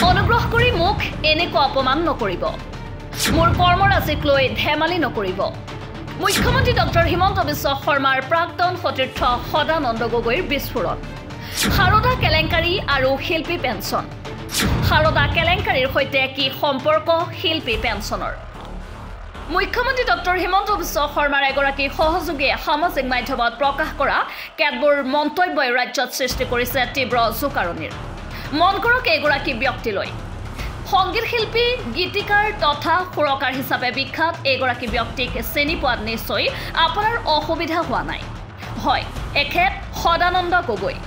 অনুগ্ৰহ কৰি মোক এনেকুৱা অপমান নকৰিব মোৰ কৰ্মৰাজিক লৈ ধেমালি নকৰিব মুখ্যমন্ত্ৰী ডক্টৰ হিমন্ত বিশ্ব শৰ্মাৰ প্ৰাক্তন সতীৰ্থ সদানন্দ গগৈৰ বিস্ফোৰণ সাৰদা কেলেংকাৰী আৰু শিল্পী পেঞ্চন সাৰদা কেলেংকাৰীৰ সৈতে কি সম্পৰ্ক শিল্পী পেঞ্চনৰ মুখ্যমন্ত্ৰী ডক্টৰ হিমন্ত বিশ্ব শৰ্মাৰ এগৰাকী সহযোগীয়ে সামাজিক মাধ্যমত প্ৰকাশ কৰা কেতবোৰ মন্তব্যই ৰাজ্যত সৃষ্টি কৰিছে তীব্ৰ জোকাৰণিৰ মন কৰক এগৰাকী ব্যক্তিলৈ সংগীত শিল্পী গীতিকাৰ তথা সুৰকাৰ হিচাপে বিখ্যাত এগৰাকী ব্যক্তিক চিনি পোৱাত নিশ্চয় আপোনাৰ অসুবিধা হোৱা নাই হয় এখেত সদানন্দ গগৈ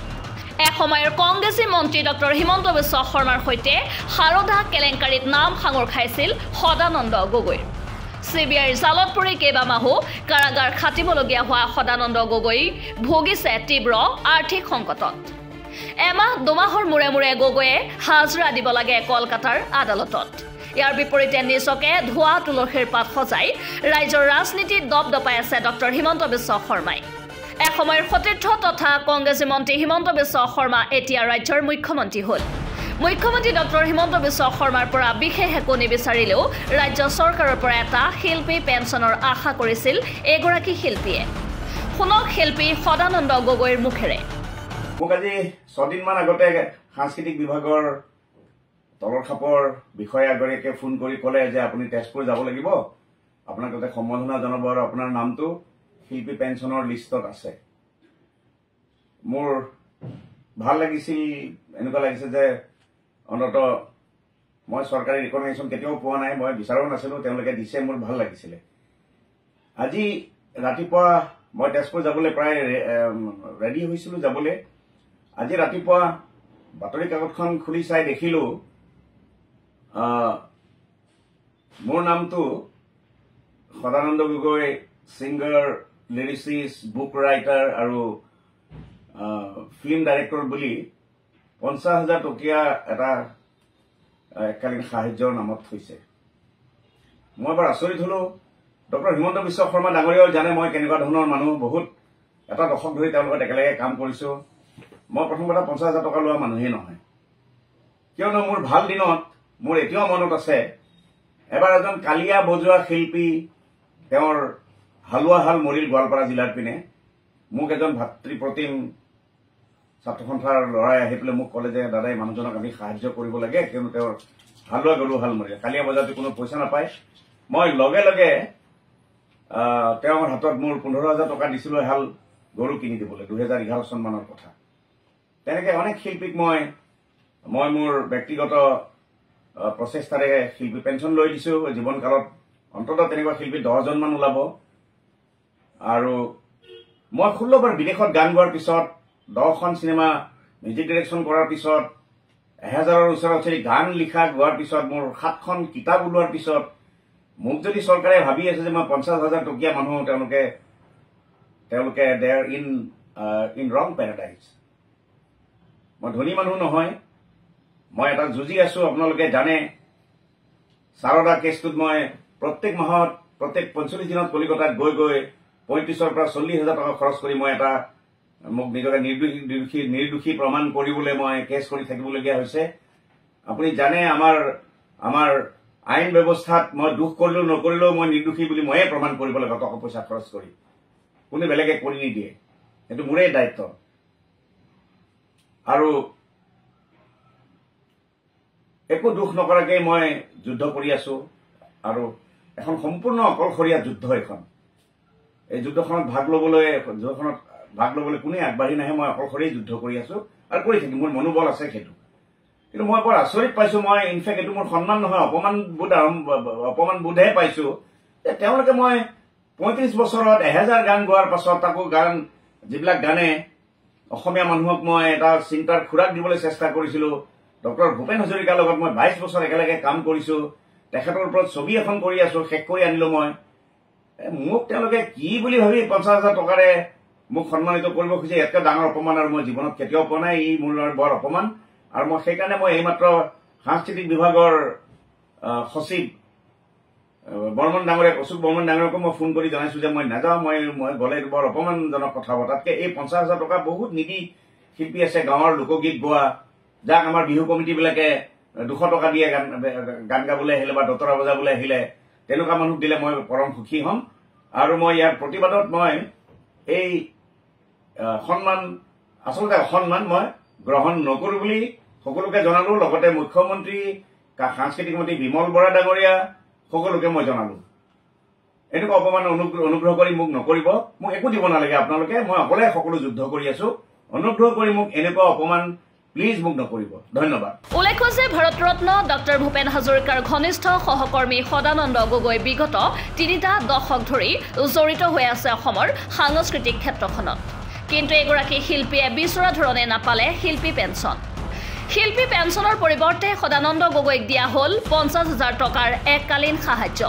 এসময়ৰ কংগ্ৰেছী মন্ত্ৰী ডক্টৰ হিমন্ত বিশ্ব শৰ্মাৰ সৈতে সাৰদা কেলেংকাৰীত নাম সাঙুৰ খাইছিল সদানন্দ গগৈ CBIৰ জালত পৰি কেইবামাহো কাৰাগাৰ খাটিবলগীয়া হোৱা সদানন্দ গগৈ ভুগিছে তীব্ৰ আৰ্থিক সংকটত এমাহ দুমাহৰ মূৰে মূৰে গগৈয়ে হাজৰা দিব লাগে কলকাতাৰ আদালতত ইয়াৰ বিপৰীতে নিজকে ধোৱা তুলসীৰ পাত সজাই ৰাজ্যৰ ৰাজনীতিত দপদপাই আছে ডক্টৰ হিমন্ত বিশ্ব শৰ্মাই এসময়ৰ সতীৰ্থ তথা কংগ্ৰেছী মন্ত্ৰী হিমন্ত বিশ্ব শৰ্মা এতিয়া ৰাজ্যৰ মুখ্যমন্ত্ৰী হ'ল মুখ্যমন্ত্ৰী ডক্টৰ হিমন্ত বিশ্ব শৰ্মাৰ পৰা বিশেষ একো নিবিচাৰিলেও ৰাজ্য চৰকাৰৰ পৰা এটা শিল্পী পেঞ্চনৰ আশা কৰিছিল এগৰাকী শিল্পীয়ে শুনক শিল্পী সদানন্দ গগৈৰ মুখেৰে মোক আজি 6 দিনমান আগতে সাংস্কৃতিক বিভাগৰ তলৰ খাপৰ বিষয়াগৰাকীয়ে ফোন কৰি ক'লে যে আপুনি তেজপুৰ যাব লাগিব আপোনাক তাতে সম্বোধনা জনাব আৰু আপোনাৰ নামটো শিল্পী পেঞ্চনৰ লিষ্টত আছে মোৰ ভাল লাগিছিল এনেকুৱা লাগিছে যে অন্তত মই চৰকাৰী ৰিকগনিশ্যন কেতিয়াও পোৱা নাই মই বিচাৰো নাছিলো তেওঁলোকে দিছে মোৰ ভাল লাগিছিলে আজি ৰাতিপুৱা মই তেজপুৰ যাবলৈ প্ৰায় ৰেডি হৈছিলো যাবলৈ আজি ৰাতিপুৱা বাতৰি কাকতখন খুলি চাই দেখিলো মোৰ নামটো Sadananda Gogoi singer lyricist book writer আৰু ফিল্ম ডাইৰেক্টৰ বুলি 50,000 টকীয়া এটা এককালীন সাহায্যৰ নামত থৈছে মই এবাৰ আচৰিত হলো ডক্টৰ হিমন্ত বিশ্ব শৰ্মা ডাঙৰীয়াও জানে মই কেনেকুৱা ধৰণৰ মানুহ বহুত এটা দশক ধৰি তেওঁলোকৰ একেলগে কাম কৰিছো মই প্ৰথম কথা 50,000 টকা লোৱা মানুহেই নহয় কিয়নো মোৰ ভাল দিনত মোৰ এতিয়াও মনত আছে এবাৰ এজন কালিয়া বজোৱা শিল্পী তেওঁৰ হালুৱা হাল মৰিল গোৱালপাৰা জিলাৰ পিনে মোক এজন ভাতৃপ্ৰতিম ছাত্ৰ সন্থাৰ লৰাই আহি পেলাই মোক ক'লে যে দাদা এই মানুহজনক আমি সাহায্য কৰিব লাগে কিয়নো তেওঁৰ হালুৱা গৰু হাল মৰিলে কালিয়া বজাৰতে কোনো পইচা নাপায় মই লগে লগে তেওঁৰ হাতত মোৰ 15,000 টকা দিছিলো হাল গৰু কিনি দিবলৈ 2011 চন মানৰ কথা তেনেকে অনেক শিল্পীক মই মোৰ ব্যক্তিগত প্ৰচেষ্টাৰে শিল্পী পেঞ্চন লৈ দিছো জীৱনকালত অন্ততঃ তেনেকুৱা শিল্পী 10 জন মান ওলাব আৰু মই 16 বাৰ বিদেশত গান গোৱাৰ পিছত 10খন চিনেমা মিউজিক ডাইৰেকশ্যন কৰাৰ পিছত 1000ৰ ওচৰত গান লিখা গোৱাৰ পিছত মোৰ 7খন কিতাপ ওলোৱাৰ পিছত মোক যদি চৰকাৰে ভাবি আছে যে মই 50,000 টকীয়া মানুহ তেওঁলোকে দে আৰ ইন ৰং পেৰাডাইজ মই ধনী মানুহ নহয় মই এটা যুঁজি আছো আপোনালোকে জানে সাৰদা কেছটোত মই প্ৰত্যেক মাহত প্ৰত্যেক 45 দিনত কলিকতাত গৈ 35ৰ পৰা 40,000 টকা খৰচ কৰি মই এটা মোক নিজকে নিৰ্দোষী প্ৰমাণ কৰিবলৈ মই কেছ কৰি থাকিবলগীয়া হৈছে আপুনি জানে আমাৰ আইন ব্যৱস্থাত মই দুখ কৰিলো নকৰিলেও মই নিৰ্দোষী বুলি ময়ে প্ৰমাণ কৰিব লাগে টকা পইচা খৰচ কৰি কোনো বেলেগে কৰি নিদিয়ে এটো মোৰে দায়িত্ব আৰু একো দুখ নকৰাকৈ মই যুদ্ধ কৰি আছো আৰু এখন সম্পূৰ্ণ অকলশৰীয়া যুদ্ধ এখন এই যুদ্ধখনত ভাগ লবলৈ কোনে আগবাঢ়ি নাহে মই অকলশৰীয়া যুদ্ধ কৰি আছো আৰু কৰি থাকিম মোৰ মনোবল আছে সেইটো কিন্তু মই বৰ আচৰিত পাইছো মই ইনফেক্ট এটো মোৰ সন্মান নহয় অপমান বোধহে পাইছো যে তেওঁলোকে মই 35 বছৰত 1000 গান গোৱাৰ পাছত তাকো গান যিবিলাক গানে অসমীয়া মানুহক মই এটা চিন্তাৰ খুৰাক দিবলৈ চেষ্টা কৰিছিলো ডক্টৰ ভূপেন হাজৰিকাৰ লগত মই 22 বছৰ একেলগে কাম কৰিছো তেখেতৰ ওপৰত ছবি এখন কৰি আছো শেষ কৰি আনিলো মই মোক তেওঁলোকে কি বুলি ভাবি 50,000 টকাৰে মোক সন্মানিত কৰিব খুজি এতকৈ ডাঙৰ অপমান আৰু মই জীৱনত কেতিয়াও পোৱা নাই ই মোৰ বৰ অপমান আৰু মই সেইকাৰণে মই এইমাত্ৰ সাংস্কৃতিক বিভাগৰ সচিব বৰ্মন ডাঙৰীয়া অশোক বৰ্মন ডাঙৰীয়াকো মই ফোন কৰি জনাইছো যে মই নাযাওঁ মই গ'লে বৰ অপমানজনক কথা হ'ব তাতকে এই 50,000 টকা বহুত নিদি শিল্পী আছে গাঁৱৰ লোকগীত গোৱা যাক আমাৰ বিহু কমিটিবিলাকে 200 টকা দিয়ে গান গাবলৈ আহিলে বা দতৰা বজাবলৈ আহিলে তেনেকুৱা মানুহ দিলে মই পৰম সুখী হ'ম আৰু মই ইয়াৰ প্ৰতিবাদত মই এই সন্মান আচলতে অসন্মান মই গ্ৰহণ নকৰো বুলি সকলোকে জনালো লগতে মুখ্যমন্ত্ৰী সাংস্কৃতিক মন্ত্ৰী বিমল বৰা ডাঙৰীয়া সকলোকে মই জনালো এনেকুৱা অপমান অনুগ্ৰহ কৰি মোক নকৰিব মোক একো দিব নালাগে আপোনালোকে মই অকলে সকলো যুদ্ধ কৰি আছো অনুগ্ৰহ কৰি মোক এনেকুৱা অপমান প্লিজ মোক নকৰিব ধন্যবাদ উল্লেখ্য যে ভাৰত ৰত্ন ডক্টৰ ভূপেন হাজৰিকাৰ ঘনিষ্ঠ সহকৰ্মী সদানন্দ গগৈ বিগত 3টা দশক ধৰি জড়িত হৈ আছে অসমৰ সাংস্কৃতিক ক্ষেত্ৰখনত কিন্তু এগৰাকী শিল্পীয়ে বিচৰা ধৰণে নাপালে শিল্পী পেঞ্চন শিল্পী পেঞ্চনৰ পৰিৱৰ্তে সদানন্দ গগৈক দিয়া হ'ল 50,000 টকাৰ এককালীন সাহায্য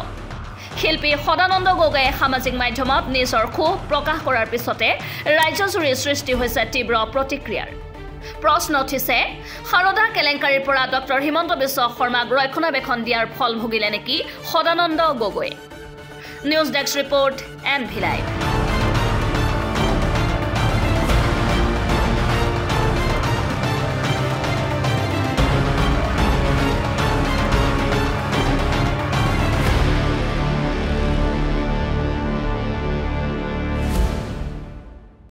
শিল্পী সদানন্দ গগৈয়ে সামাজিক মাধ্যমত নিজৰ ক্ষোভ প্ৰকাশ কৰাৰ পিছতে ৰাজ্যজুৰি সৃষ্টি হৈছে তীব্ৰ প্ৰতিক্ৰিয়াৰ প্ৰশ্ন উঠিছে সাৰদা কেলেংকাৰীৰ পৰা ডক্টৰ হিমন্ত বিশ্ব শৰ্মাক ৰক্ষণাবেক্ষণ দিয়াৰ ফল ভুগিলে নেকি Sadananda Gogoi news desk report NV live